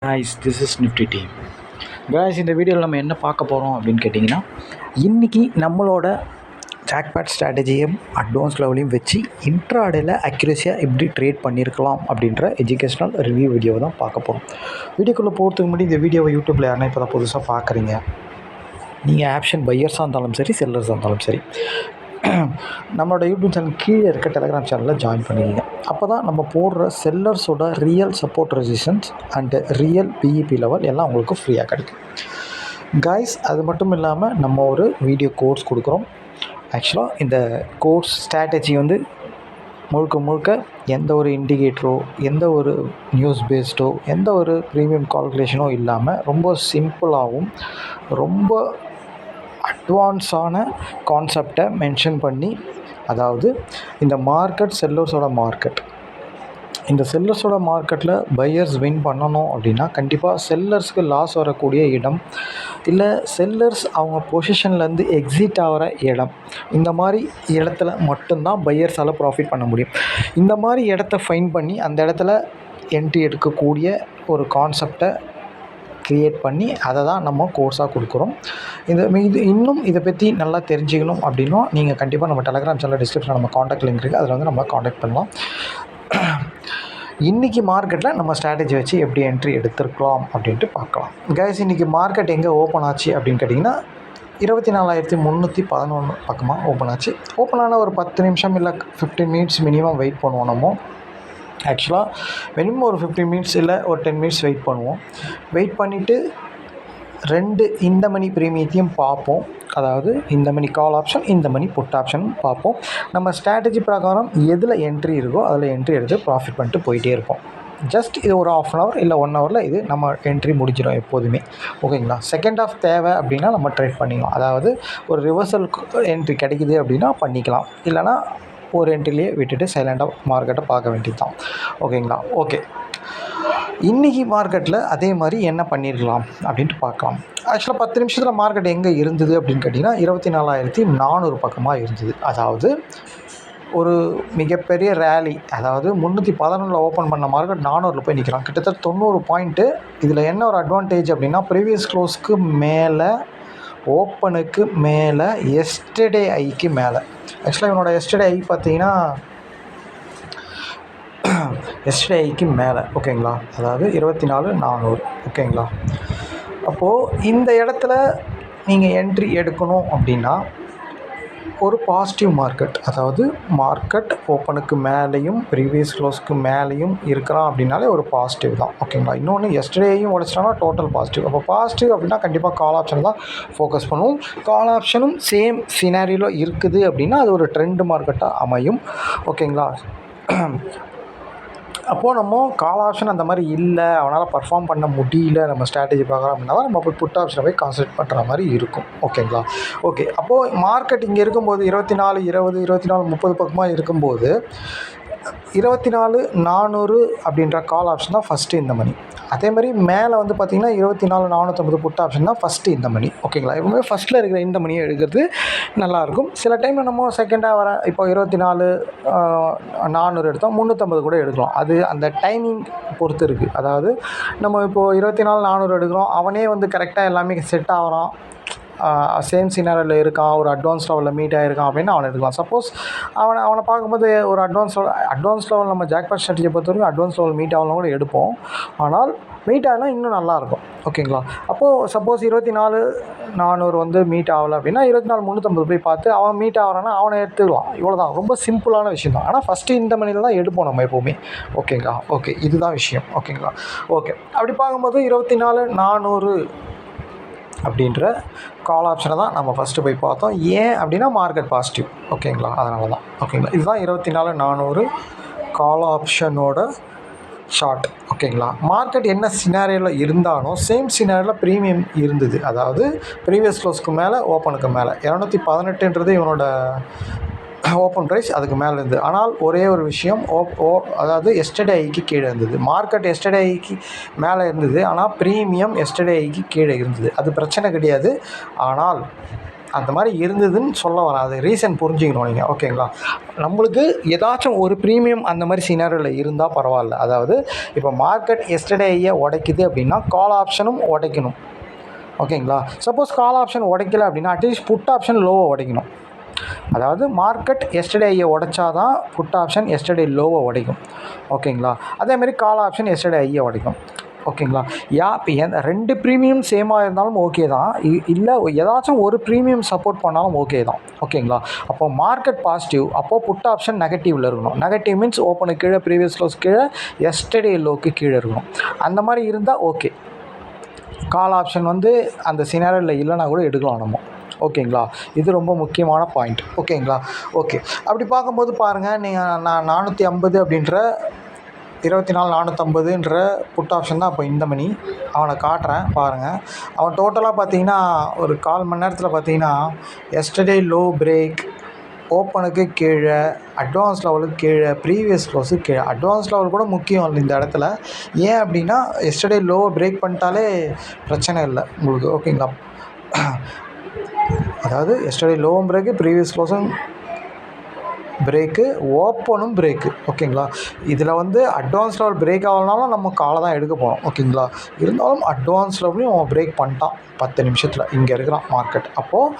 Guys, this is Nifty Team. Guys, இந்த வீடியோவில் நம்ம என்ன பார்க்க போகிறோம் அப்படின்னு கேட்டிங்கன்னா, இன்றைக்கி நம்மளோட ஜாக்பாட் ஸ்ட்ராட்டஜியும் அட்வான்ஸ் லெவலையும் வச்சு இன்ட்ராடேல அக்யூரேசியாக எப்படி ட்ரேட் பண்ணியிருக்கலாம் அப்படின்ற எஜுகேஷ்னல் ரிவ்யூ வீடியோவை தான் பார்க்க போகிறோம். வீடியோக்குள்ளே போகிறதுக்கு முன்னாடி இந்த வீடியோவை யூடியூப்பில் யாருன்னா இப்போ தான் புதுசாக பார்க்குறீங்க, நீங்கள் ஆப்ஷன் பையர்ஸாக இருந்தாலும் சரி, செல்லர்ஸாக இருந்தாலும் சரி, நம்மளோட யூடியூப் சேனல் கீழே இருக்க டெலிகிராம் சேனலில் ஜாயின் பண்ணிக்கிங்க. அப்போ தான் நம்ம போடுற செல்லர்ஸோட real support resistance and real BEP level எல்லாம் உங்களுக்கு ஃப்ரீயாக கிடைக்கும். கைஸ், அது மட்டும் இல்லாமல் நம்ம ஒரு வீடியோ கோர்ஸ் கொடுக்குறோம். ஆக்சுவலாக இந்த கோர்ஸ் ஸ்ட்ராட்டஜி வந்து முழுக்க எந்த ஒரு இண்டிகேட்டரோ, எந்த ஒரு நியூஸ் பேஸ்டோ, எந்த ஒரு ப்ரீமியம் கால்குலேஷனோ இல்லாமல் ரொம்ப சிம்பிளாகவும் ரொம்ப அட்வான்ஸான கான்செப்டை மென்ஷன் பண்ணி, அதாவது இந்த மார்க்கெட் செல்லர்ஸோட மார்க்கெட், இந்த செல்லர்ஸோட மார்க்கெட்டில் பையர்ஸ் வின் பண்ணணும் அப்படின்னா கண்டிப்பாக செல்லர்ஸ்க்கு லாஸ் வரக்கூடிய இடம், இல்லை செல்லர்ஸ் அவங்க பொசிஷன்லேருந்து எக்ஸிட் ஆகிற இடம், இந்த மாதிரி இடத்துல மட்டும்தான் பையர்ஸால் ப்ராஃபிட் பண்ண முடியும். இந்த மாதிரி இடத்த ஃபைன் பண்ணி அந்த இடத்துல என்ட்ரி எடுக்கக்கூடிய ஒரு கான்செப்டை க்ரியேட் பண்ணி அதை தான் நம்ம கோர்ஸாக கொடுக்குறோம். இது இன்னும் இதை பற்றி நல்லா தெரிஞ்சுக்கணும் அப்படின்னா நீங்கள் கண்டிப்பாக நம்ம டெலிகிராம் சேனல் டிஸ்கிரிப்ஷனில் நம்ம காண்டாக்ட் லிங்க் இருக்குது, அதில் வந்து நம்ம காண்டாக்ட் பண்ணலாம். இன்றைக்கி மார்க்கெட்டில் நம்ம ஸ்ட்ராட்டஜி வச்சு எப்படி என்ட்ரி எடுத்துருக்கலாம் அப்படின்ட்டு பார்க்கலாம். கைஸ், இன்றைக்கி மார்க்கெட் எங்கே ஓப்பன் ஆச்சு அப்படின்னு கேட்டிங்கன்னா 24,311 பக்கமாக ஓப்பன் ஆச்சு. ஓப்பன் ஆனால் ஒரு 10 நிமிஷம் இல்லை 15 மினிட்ஸ் மினிமம் வெயிட் பண்ணுவோம். நம்ம ஆக்சுவலாக மினிமம் ஒரு 15 மினிட்ஸ் இல்லை ஒரு 10 மினிட்ஸ் வெயிட் பண்ணுவோம். வெயிட் பண்ணிவிட்டு 2 இந்த மணி ப்ரீமியத்தையும் பார்ப்போம். அதாவது இந்த மணி கால் ஆப்ஷன், இந்த மணி புட் ஆப்ஷன் பார்ப்போம். நம்ம ஸ்ட்ராட்டஜி பிரகாரம் எதில் என்ட்ரி இருக்கோ அதில் என்ட்ரி எடுத்து ப்ராஃபிட் பண்ணிட்டு போயிட்டே இருப்போம். ஜஸ்ட் இது ஒரு 1/2 hour இல்லை 1 hourல இது நம்ம என்ட்ரி முடிஞ்சிடும் எப்போதுமே. ஓகேங்களா? செகண்ட் ஆஃப் தேவை அப்படின்னா நம்ம ட்ரேட் பண்ணிக்கலாம். அதாவது ஒரு ரிவர்சல் என்ட்ரி கிடைக்குது அப்படின்னா பண்ணிக்கலாம், இல்லைனா ஒரு என்ட்ரிலேயே விட்டுட்டு சைலண்டாக மார்க்கெட்டை பார்க்க வேண்டியது தான். ஓகேங்களா? ஓகே, இன்றைக்கி மார்க்கெட்டில் அதே மாதிரி என்ன பண்ணியிருக்கலாம் அப்படின்ட்டு பார்க்கலாம். ஆக்சுவலாக 10 நிமிஷத்தில் மார்க்கெட் எங்கே இருந்தது அப்படின்னு கேட்டிங்கன்னா 24,400 பக்கமாக இருந்தது. அதாவது ஒரு மிகப்பெரிய ரேலி, அதாவது 311 ஓப்பன் பண்ண மார்க்கெட் 400 போய் நிற்கிறான், கிட்டத்தட்ட 90 பாயிண்ட்டு. இதில் என்ன ஒரு அட்வான்டேஜ் அப்படின்னா ப்ரீவியஸ் க்ளோஸ்க்கு மேலே, ஓப்பனுக்கு மேலே, எஸ்டர்டே ஐக்கு மேலே. ஆக்சுவலாக இவனோட எஸ்டர்டே ஐ பார்த்தீங்கன்னா எஸ்டர்டே ஐக்கு மேலே. ஓகேங்களா? அதாவது 24,400. ஓகேங்களா? அப்போது இந்த இடத்துல நீங்கள் என்ட்ரி எடுக்கணும் அப்படின்னா ஒரு பாசிட்டிவ் மார்க்கெட், அதாவது மார்க்கெட் ஓப்பனுக்கு மேலேயும் ப்ரீவியஸ் க்ளோஸ்க்கு மேலேயும் இருக்கிறான் அப்படின்னாலே ஒரு பாசிட்டிவ் தான். ஓகேங்களா? இன்னொன்று எஸ்டர்டேயும் உடச்சிட்டானா டோட்டல் பாசிட்டிவ். அப்போ பாசிட்டிவ் அப்படின்னா கண்டிப்பாக கால் ஆப்ஷன் தான் ஃபோக்கஸ் பண்ணுவோம். கால் ஆப்ஷனும் சேம் சினாரியோவில் இருக்குது அப்படின்னா அது ஒரு ட்ரெண்ட் மார்க்கெட்டாக அமையும். ஓகேங்களா? அப்போது நம்ம கால் ஆப்ஷன் அந்த மாதிரி இல்லை, அவனால் பர்ஃபார்ம் பண்ண முடியல நம்ம ஸ்ட்ராட்டஜி பார்க்குறோம் அப்படின்னா தான் நம்ம போய் புட் ஆப்ஷனை போய் கான்சன்ட்ரேட் பண்ணுற மாதிரி இருக்கும். ஓகேங்களா? ஓகே, அப்போது மார்க்கெட் இங்கே இருக்கும்போது 24, 20, 24, 30 பக்கமாக இருக்கும்போது 24,400 அப்படின்ற கால் ஆப்ஷன் தான் ஃபஸ்ட்டு இந்த மணி. அதே மாதிரி மேலே வந்து பார்த்திங்கன்னா 24,450 புட் ஆப்ஷன் தான் ஃபஸ்ட்டு இந்த மணி. ஓகேங்களா? எப்பவுமே ஃபஸ்ட்டில் இருக்கிற இந்த மணியை எடுக்கிறது நல்லாயிருக்கும். சில டைமில் நம்ம செகண்டாக வர இப்போ 24,400 எடுத்தோம், 350 கூட எடுக்கலாம். அது அந்த டைமிங் பொறுத்து இருக்குது. அதாவது நம்ம இப்போது 24,400 எடுக்கிறோம், அவனே வந்து கரெக்டாக எல்லாமே செட் ஆகிறான், சேம் சினாரியோவில் இருக்கான், ஒரு அட்வான்ஸ் லெவலில் மீட் ஆகிருக்கான் அப்படின்னா அவனை எடுக்கலாம். சப்போஸ் அவனை பார்க்கும்போது ஒரு அட்வான்ஸ் லெவல் நம்ம ஜாக்பாட் ஸ்ட்ராட்டஜியை பொறுத்த வரைக்கும் அட்வான்ஸ் லெவல் மீட் ஆகலாம் கூட எடுப்போம். ஆனால் மீட் ஆகலாம் இன்னும் நல்லாயிருக்கும். ஓகேங்களா? அப்போது சப்போஸ் 24,400 வந்து மீட் ஆகலை அப்படின்னா 24,350 போய் பார்த்து அவன் மீட் ஆகிறான்னா அவனை எடுத்துக்கலாம். இவ்வளோ தான், ரொம்ப சிம்பிளான விஷயம் தான். ஆனால் ஃபஸ்ட்டு இந்த மணியில் தான் எடுப்போம் நம்ம எப்போவுமே. ஓகேங்களா? ஓகே, இதுதான் விஷயம். ஓகேங்களா? ஓகே, அப்படி பார்க்கும்போது 24,400 அப்படின்ற கால் ஆப்ஷனை தான் நம்ம ஃபஸ்ட்டு போய் பார்த்தோம். ஏன் அப்படின்னா மார்க்கெட் பாசிட்டிவ். ஓகேங்களா? அதனால தான். ஓகேங்களா? இதுதான் 24,400 கால் ஆப்ஷனோட ஷார்ட். ஓகேங்களா? மார்க்கெட் என்ன சினாரியோவில் இருந்தாலும் சேம் சினாரியோவில் ப்ரீமியம் இருந்தது. அதாவது ப்ரீவியஸ் க்ளோஸ்க்கு மேலே, ஓப்பனுக்கு மேலே 218ன்றது இவனோட ஓப்பன் ப்ரைஸ், அதுக்கு மேலே இருந்தது. ஆனால் ஒரே ஒரு விஷயம், அதாவது எஸ்டர்டே ஐக்கு கீழே இருந்தது. மார்க்கெட் எஸ்டர்டே ஐக்கு மேலே இருந்தது, ஆனால் ப்ரீமியம் எஸ்டர்டே ஐக்கு கீழே இருந்தது. அது பிரச்சனை கிடையாது. ஆனால் அந்த மாதிரி இருந்ததுன்னு சொல்ல வரேன். அது ரீசன் புரிஞ்சுக்கணும் நீங்கள். ஓகேங்களா? நம்மளுக்கு ஏதாச்சும் ஒரு ப்ரீமியம் அந்த மாதிரி சினாரியோவில் இருந்தால் பரவாயில்ல. அதாவது இப்போ மார்க்கெட் எஸ்டர்டேயை உடைக்குது அப்படின்னா கால் ஆப்ஷனும் உடைக்கணும். ஓகேங்களா? சப்போஸ் கால் ஆப்ஷன் உடைக்கல அப்படின்னா அட்லீஸ்ட் புட் ஆப்ஷன் லோவை உடைக்கணும். அதாவது மார்க்கெட் எஸ்டர்டேயை உடைச்சா தான் புட் ஆப்ஷன் எஸ்டர்டே லோவை உடைக்கும். ஓகேங்களா? அதேமாதிரி கால் ஆப்ஷன் எஸ்டர்டே ஐயை உடைக்கும். ஓகேங்களா? இப்போ ரெண்டு ப்ரீமியம் சேமாக இருந்தாலும் ஓகே தான். இல்லை ஏதாச்சும் ஒரு ப்ரீமியம் சப்போர்ட் பண்ணாலும் ஓகே தான். ஓகேங்களா? அப்போது மார்க்கெட் பாசிட்டிவ், அப்போது புட் ஆப்ஷன் நெகட்டிவில் இருக்கணும். நெகட்டிவ் மீன்ஸ் ஓப்பனுக்கு கீழே, ப்ரீவியஸ் க்ளோஸ் கீழே, எஸ்டர்டே லோக்கு கீழே இருக்கணும். அந்த மாதிரி இருந்தால் ஓகே. கால் ஆப்ஷன் அந்த சினாரியோவில் இல்லைனா கூட எடுக்கலாம் நம்ம. ஓகேங்களா? இது ரொம்ப முக்கியமான பாயிண்ட். ஓகேங்களா? ஓகே. அப்படி பார்க்கும்போது பாருங்கள், நீங்கள் நான் 450 அப்படின்ற 24,450ன்ற புட் ஆப்ஷன் தான் அப்போ இந்த மணி அவனை காட்டுறேன் பாருங்கள். அவன் டோட்டலாக பார்த்தீங்கன்னா ஒரு 1/4 மணி நேரத்தில் பார்த்தீங்கன்னா எஸ்டர்டே லோ பிரேக், ஓப்பனுக்கு கீழே, அட்வான்ஸ் லெவலுக்கு கீழே, ப்ரீவியஸ் க்ளோஸுக்கு கீழே. அட்வான்ஸ் லெவல் கூட முக்கியம் இந்த இடத்துல. ஏன் அப்படின்னா எஸ்டர்டே லோ பிரேக் பண்ணிட்டாலே பிரச்சனை இல்லை உங்களுக்கு. ஓகேங்களா? அதாவது எஸ்டர்டே லோவும் பிரேக்கு, ப்ரீவியஸ் க்ளோஸும் பிரேக்கு, ஓப்பனும் பிரேக்கு. ஓகேங்களா? இதில் அட்வான்ஸ் லெவல் பிரேக் ஆகலனாலும் நம்ம காலை தான் எடுக்க போகிறோம். ஓகேங்களா? இருந்தாலும் அட்வான்ஸ் லெவலையும் அவன் பிரேக் பண்ணிட்டான் 10 நிமிஷத்தில். இங்கே இருக்கிறான் மார்க்கெட். அப்போது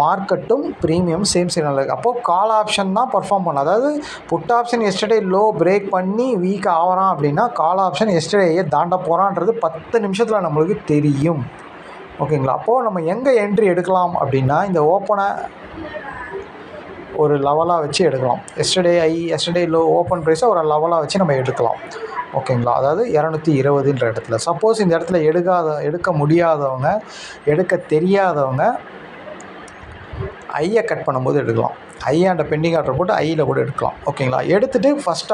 மார்க்கெட்டும் ப்ரீமியம் சேம் சிக்னல் இருக்குது. அப்போது கால் ஆப்ஷன் தான் பர்ஃபார்ம் பண்ணும். அதாவது put option yesterday low break பண்ணி வீக் ஆகிறான் அப்படின்னா கால் ஆப்ஷன் எஸ்டர்டேயே தாண்ட போகிறான்றது 10 நிமிஷத்தில் நம்மளுக்கு தெரியும். ஓகேங்களா? அப்போது நம்ம எங்கே என்ட்ரி எடுக்கலாம் அப்படின்னா இந்த ஓப்பனை ஒரு லெவலாக வச்சு எடுக்கலாம். எஸ்டர்டே லோ ஓப்பன் ப்ரைஸை ஒரு லெவலாக வச்சு நம்ம எடுக்கலாம். ஓகேங்களா? அதாவது 220ன்ற இடத்துல. சப்போஸ் இந்த இடத்துல எடுக்க முடியாதவங்க, எடுக்க தெரியாதவங்க ஐயை கட் பண்ணும்போது எடுக்கலாம். ஐயாண்ட பெண்டிங் ஆர்டர் போட்டு ஐயில் கூட எடுக்கலாம். ஓகேங்களா? எடுத்துகிட்டு ஃபஸ்ட்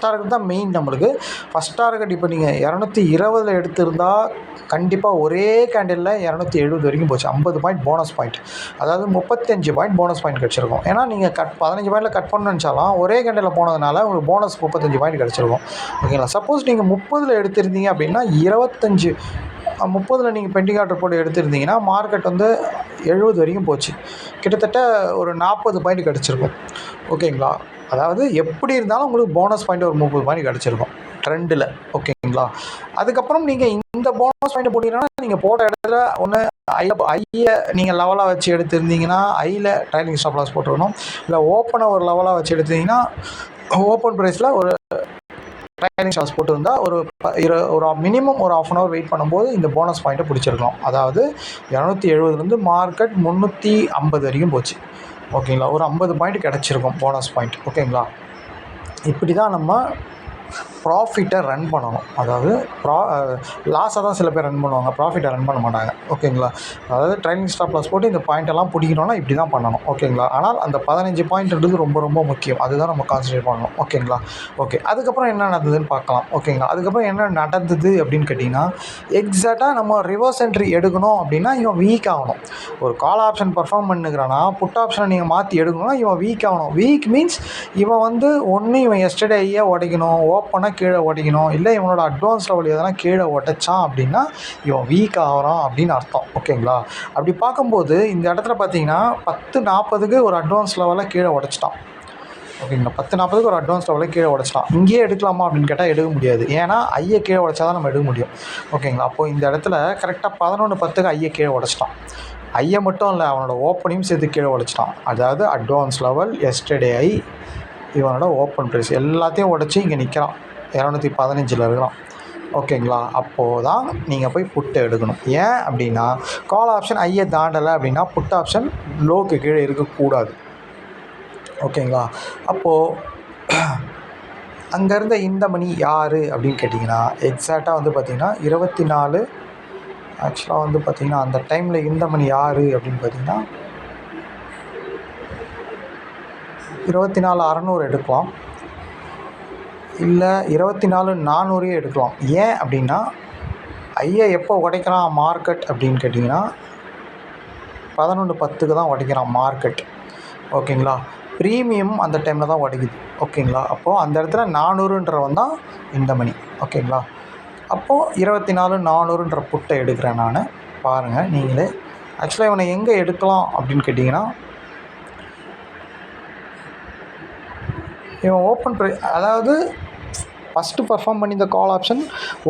டார்கெட் தான் மெயின் நம்மளுக்கு. ஃபஸ்ட் டார்கெட் இப்போ நீங்கள் 220 எடுத்திருந்தால் கண்டிப்பாக ஒரே கேண்டிலில் 270 வரைக்கும் போச்சு. 50 பாயிண்ட் போனஸ் பாயிண்ட், அதாவது 35 பாயிண்ட் போனஸ் பாயிண்ட் கிடச்சிருக்கும். ஏன்னா நீங்கள் 15 பாயிண்டில் கட் பண்ணணும்னு நினச்சாலும் ஒரே கேண்டிலில் போனதுனால உங்களுக்கு போனஸ் 35 பாயிண்ட் கிடச்சிருக்கும். ஓகேங்களா? சப்போஸ் நீங்கள் 30 எடுத்திருந்தீங்க அப்படின்னா 30 நீங்கள் பெண்டிங் ஆர்டர் போட்டு எடுத்திருந்தீங்கன்னா மார்க்கெட் 70 வரைக்கும் போச்சு. கிட்டத்தட்ட ஒரு 40 பாயிண்ட் கிடச்சிருக்கும். ஓகேங்களா? அதாவது எப்படி இருந்தாலும் உங்களுக்கு போனஸ் பாயிண்ட் ஒரு 30 பாயிண்ட் கிடச்சிருக்கும் ட்ரெண்டில். ஓகேங்களா? அதுக்கப்புறம் நீங்கள் இந்த போனஸ் பாயிண்ட் போட்டிங்கன்னா நீங்கள் போட்ட இடத்துல ஒன்று ஐயை நீங்கள் லெவலாக வச்சு எடுத்திருந்தீங்கன்னா ஐயில் ட்ரைலிங் ஸ்டாப் லாஸ் போட்டுருக்கணும். இல்லை ஓப்பனை ஒரு லெவலாக வச்சு எடுத்திங்கன்னா ஓப்பன் ப்ரைஸில் ஒரு ட்ரைலிங் ஸ்டாப்ஸ் போட்டுருந்தால் ஒரு மினிமம் ஒரு 1/2 hour வெயிட் பண்ணும்போது இந்த போனஸ் பாயிண்ட்டை பிடிச்சிருக்கலாம். அதாவது 270 மார்க்கெட் 350 வரைக்கும் போச்சு. ஓகேங்களா? ஒரு 50 பாயிண்ட் கிடச்சிருக்கும் போனஸ் பாயிண்ட். ஓகேங்களா? இப்படி தான் நம்ம ப்ராஃபிட்டை ரன் பண்ணணும். அதாவது லாஸாக தான் சில பேர் ரன் பண்ணுவாங்க, ப்ராஃபிட்டை ரன் பண்ண மாட்டாங்க. ஓகேங்களா? அதாவது ட்ரைலிங் ஸ்டாப் லாஸ் போட்டு இந்த பாயிண்டெல்லாம் பிடிக்கணும்னா இப்படி தான் பண்ணணும். ஓகேங்களா? ஆனால் அந்த 15 பாயிண்ட்ன்றது ரொம்ப ரொம்ப முக்கியம். அதுதான் நம்ம கான்சன்ட்ரேட் பண்ணணும். ஓகேங்களா? ஓகே. அதுக்கப்புறம் என்ன நடந்ததுன்னு பார்க்கலாம். ஓகேங்களா? அதுக்கப்புறம் என்ன நடந்தது அப்படின்னு கேட்டிங்கன்னா எக்ஸாக்டாக நம்ம ரிவர்ஸ் என்ட்ரி எடுக்கணும் அப்படின்னா இவன் வீக் ஆகணும். ஒரு கால் ஆப்ஷன் பர்ஃபார்ம் பண்ணுகிறான்னா புட் ஆப்ஷனை நீங்கள் மாற்றி எடுக்கணும்னா இவன் வீக் ஆகணும். வீக் மீன்ஸ் இவன் ஒன்று இவன் எஸ்டர்டேயே உடைக்கணும், ஓப்பனாக கீழே உடைக்கணும், இல்லை இவனோட அட்வான்ஸ் லெவல் எதனா கீழே உடைச்சான் அப்படின்னா இவன் வீக் ஆகிறான் அப்படின்னு அர்த்தம். ஓகேங்களா? அப்படி பார்க்கும்போது இந்த இடத்துல பார்த்தீங்கன்னா 10:40க்கு ஒரு அட்வான்ஸ் லெவலில் கீழே உடைச்சிட்டான். ஓகேங்களா? 10:40க்கு ஒரு அட்வான்ஸ் லெவலில் கீழே உடைச்சிட்டான். இங்கேயே எடுக்கலாமா அப்படின்னு கேட்டால் எடுக்க முடியாது. ஏன்னா ஐயை கீழே உடைச்சா தான் நம்ம எடுக்க முடியும். ஓகேங்களா? அப்போது இந்த இடத்துல கரெக்டாக 11:10க்கு ஐயை கீழே உடைச்சிட்டான். ஐயை மட்டும் இல்லை, அவனோட ஓப்பனையும் சேர்த்து கீழே உடைச்சிட்டான். அதாவது அட்வான்ஸ் லெவல், எஸ்டர்டே ஐ, இவனோட ஓப்பன் ப்ரைஸ் எல்லாத்தையும் உடச்சி இங்கே நிற்கிறான். 215 இருக்கிறான். ஓகேங்களா? அப்போது தான் நீங்கள் போய் புட்டு எடுக்கணும். ஏன் அப்படின்னா கால் ஆப்ஷன் ஐயை தாண்டலை அப்படின்னா புட் ஆப்ஷன் லோக்கு கீழே இருக்கக்கூடாது. ஓகேங்களா? அப்போது அங்கேருந்த இந்த மணி யார் அப்படின்னு கேட்டிங்கன்னா எக்ஸாக்டாக பார்த்திங்கன்னா 24 ஆக்சுவலாக பார்த்திங்கன்னா அந்த டைமில் இந்த மணி யார் அப்படின்னு பார்த்திங்கன்னா 24,600 எடுக்கலாம், இல்லை 24,400 எடுக்கலாம். ஏன் அப்படின்னா ஐயை எப்போ உடைக்கிறான் மார்க்கெட் அப்படின்னு கேட்டிங்கன்னா 11:10க்கு தான் உடைக்கிறான் மார்க்கெட். ஓகேங்களா? ப்ரீமியம் அந்த டைமில் தான் உடைக்குது. ஓகேங்களா? அப்போது அந்த இடத்துல 400ன்றவன் தான் இந்த மணி. ஓகேங்களா? அப்போது 24,400ன்ற புட்டை எடுக்கிறேன் நான். பாருங்கள் நீங்களே. ஆக்சுவலாக இவனை எங்கே எடுக்கலாம் அப்படின்னு கேட்டிங்கன்னா, இவன் ஓப்பன் அதாவது ஃபஸ்ட்டு பர்ஃபார்ம் பண்ணி இந்த கால் ஆப்ஷன்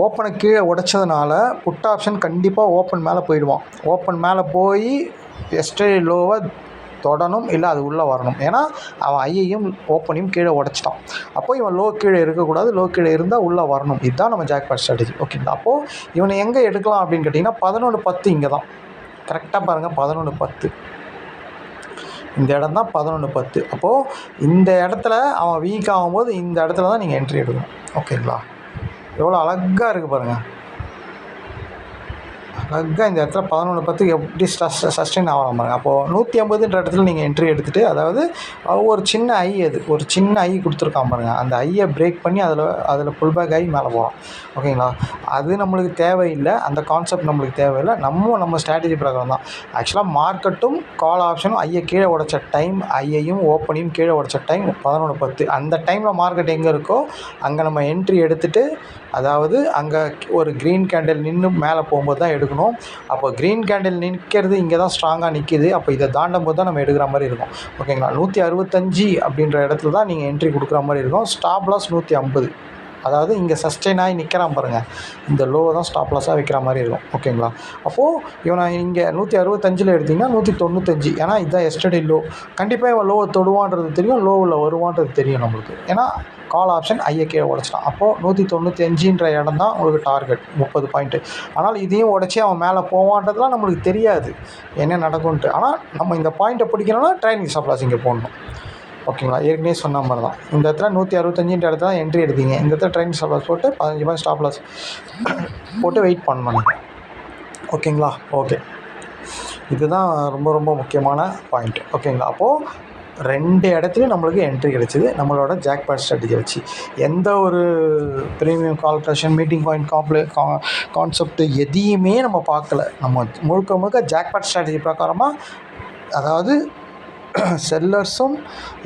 ஓப்பனை கீழே உடைச்சதுனால புட் ஆப்ஷன் கண்டிப்பாக ஓப்பன் மேலே போயிடுவான். ஓப்பன் மேலே போய் எஸ்டர்டே லோவை தொடணும், இல்லை அது உள்ளே வரணும். ஏன்னா அவன் ஐயையும் ஓப்பனையும் கீழே உடச்சிட்டான். அப்போது இவன் லோ கீழே இருக்கக்கூடாது, லோ கீழே இருந்தால் உள்ளே வரணும். இதுதான் நம்ம ஜாக்பாட் ஸ்ட்ராட்டஜி. ஓகேங்களா? அப்போது இவனை எங்கே எடுக்கலாம் அப்படின்னு கேட்டிங்கன்னா 11-10 இங்கே தான். கரெக்டாக பாருங்கள், 11-10 இந்த இடம் தான் 11-10. அப்போது இந்த இடத்துல அவன் வீக் ஆகும்போது இந்த இடத்துல தான் நீங்கள் என்ட்ரி எடுக்கணும். ஓகேங்களா? எவ்வளோ அழகாக இருக்குது பாருங்கள். அழகாக இந்த இடத்துல 11-10 எப்படி சஸ்டெயின் ஆகலாம் பாருங்கள். அப்போது 150ன்ற இடத்துல நீங்கள் என்ட்ரி எடுத்துகிட்டு, அதாவது ஒரு சின்ன ஐ, அது ஒரு சின்ன ஐ கொடுத்துருக்கான் பாருங்கள். அந்த ஐயை பிரேக் பண்ணி அதில் புல் பேக் ஆகி மேலே போகலாம். ஓகேங்களா? அது நம்மளுக்கு தேவையில்லை, அந்த கான்செப்ட் நம்மளுக்கு தேவையில்லை. நம்ம ஸ்ட்ராட்டஜி பிரகாரம் தான். ஆக்சுவலாக மார்க்கெட்டும் கால் ஆப்ஷனும் ஐயை கீழே உடைச்ச டைம், ஐயையும் ஓப்பனையும் கீழே உடைச்ச டைம் 11-10. அந்த டைமில் மார்க்கெட் எங்கே இருக்கோ அங்கே நம்ம என்ட்ரி எடுத்துகிட்டு, அதாவது அங்கே ஒரு க்ரீன் கேண்டில் நின்று மேலே போகும்போது தான் எடுக்கணும். அப்போ க்ரீன் கேண்டில் நிற்கிறது இங்கே தான் ஸ்ட்ராங்காக நிற்கிது. அப்போ இதை தாண்டும் போது தான் நம்ம எடுக்கிற மாதிரி இருக்கும். ஓகேங்களா? 165 அப்படின்ற இடத்துல தான் நீங்கள் என்ட்ரி கொடுக்குற மாதிரி இருக்கும். Stop loss 150. அதாவது இங்கே சஸ்டெயின் ஆகி நிற்கிறான் பாருங்கள், இந்த லோவை தான் ஸ்டாப் லாஸாக வைக்கிற மாதிரி இருக்கும். ஓகேங்களா? அப்போது இவனை இங்கே 165 எடுத்திங்கன்னா 195, ஏன்னா இதுதான் எஸ்டர்டே லோ. கண்டிப்பாக இவன் லோவை தொடுவான்றது தெரியும், லோவில் வருவான்றது தெரியும் நம்மளுக்கு. ஏன்னா கால் ஆப்ஷன் ஐயை கீழே உடச்சிட்டான். அப்போது 195ன்ற இடம் தான் உங்களுக்கு டார்கெட், 30 பாயிண்ட்டு. ஆனால் இதையும் உடச்சி அவன் மேலே போவான்றதுலாம் நம்மளுக்கு தெரியாது என்ன நடக்கும்ன்ட்டு. ஆனால் நம்ம இந்த பாயிண்ட்டை பிடிக்கணும்னா ட்ரைனிங் ஸ்டாப் லாஸ் இங்கே போடணும். ஓகேங்களா? ஏற்கனவே சொன்ன மாதிரி தான். இந்த இடத்துல 165ன்ற இடத்துல தான் என்ட்ரி எடுத்தீங்க. இந்த இடத்துல ட்ரைனிங் ஸ்டாப் லாஸ் போட்டு 15 பாயிண்ட் ஸ்டாப் லாஸ் போட்டு வெயிட் பண்ணணும் நீங்கள். ஓகேங்களா? ஓகே, இதுதான் ரொம்ப ரொம்ப முக்கியமான பாயிண்ட். ஓகேங்களா? அப்போது 2 இடத்துலையும் நம்மளுக்கு என்ட்ரி கிடச்சிது நம்மளோட ஜாக்பாட் ஸ்ட்ராட்டஜி வச்சு. எந்த ஒரு premium calculation, meeting point concept எதையுமே நம்ம பார்க்கல. நம்ம முழுக்க ஜாக்பாட் ஸ்ட்ராட்டஜி பிரகாரமாக, அதாவது செல்லர்ஸும்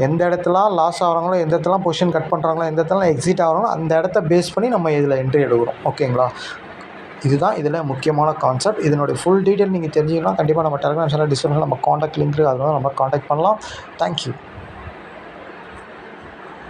எந்த இடத்துலாம் லாஸ் ஆகிறாங்களோ, எந்த இடத்துலாம் பொசிஷன் கட் பண்ணுறாங்களோ, எந்த இடத்துலாம் எக்ஸிட் ஆகிறாங்களோ அந்த இடத்த பேஸ் பண்ணி நம்ம இதில் என்ட்ரி எடுக்கிறோம். ஓகேங்களா? இதுதான் இதில் முக்கியமான கான்செப்ட். இதனுடைய ஃபுல் டீட்டெயில் நீங்கள் தெரிஞ்சுக்கணும் கண்டிப்பாக நம்ம டெலிகிராம் சேனல் டிஸ்கிரிப்ஷனில் நம்ம காண்டாக்ட் லிங்க் இருக்குது, அதனால நம்ம காண்டாக்ட் பண்ணலாம். தேங்க்யூ.